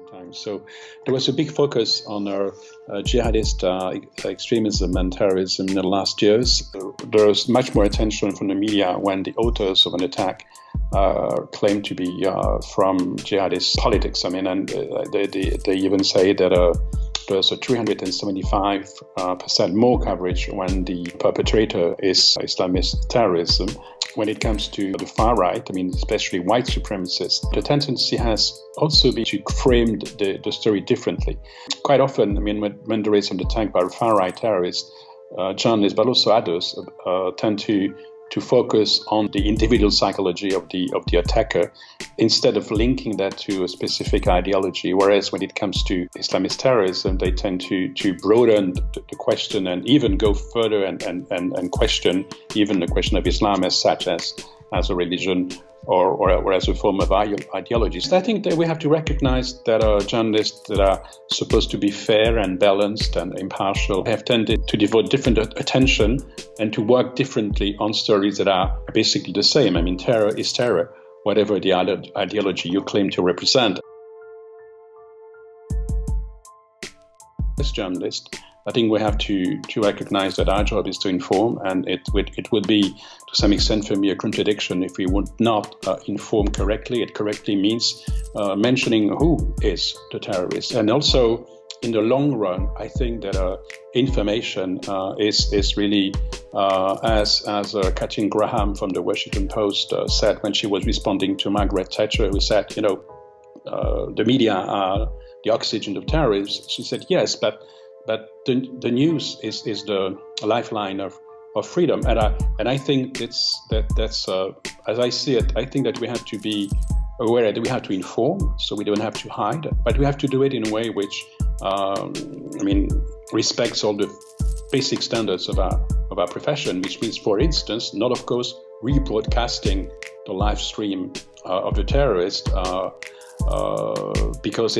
time. So there was a big focus on jihadist extremism and terrorism in the last years. There was much more attention from the media when the authors of an attack claimed to be from jihadist politics. I mean, and they even say that there's a 375% more coverage when the perpetrator is Islamist terrorism. When it comes to the far right, I mean, especially white supremacists, the tendency has also been to frame the story differently. Quite often, I mean, when there is an attack by a far right terrorist, journalists, but also others, tend to focus on the individual psychology of the attacker instead of linking that to a specific ideology. Whereas when it comes to Islamist terrorism, they tend to broaden the question and even go further and question even the question of Islam as such, as a religion or as a form of ideology. So I think that we have to recognize that journalists that are supposed to be fair and balanced and impartial have tended to devote different attention and to work differently on stories that are basically the same. I mean, terror is terror, whatever the ideology you claim to represent. As journalists, I think we have to recognize that our job is to inform, and it would be, to some extent for me, a contradiction if we would not inform correctly. It correctly means mentioning who is the terrorist. And also, in the long run, I think that information is really, as Katrin Graham from the Washington Post said when she was responding to Margaret Thatcher, who said, the media are the oxygen of terrorism. She said, yes, but the news is the lifeline of freedom, and I think that's as I see it. I think that we have to be aware that we have to inform, so we don't have to hide, but we have to do it in a way which, respects all the basic standards of our profession. Which means, for instance, not of course rebroadcasting the live stream of the terrorist, because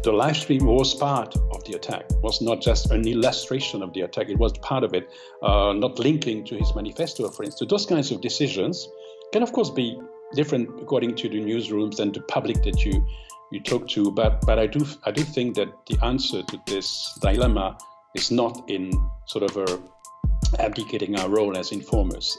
the live stream was part of the attack. It was not just an illustration of the attack, it was part of it, not linking to his manifesto, for instance. Those kinds of decisions can, of course, be different according to the newsrooms and the public that you talk to, but I do think that the answer to this dilemma is not in sort of abdicating our role as informers.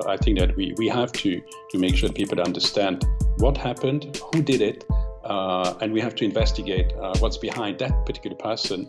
I think that we have to make sure that people understand what happened, who did it, and we have to investigate what's behind that particular person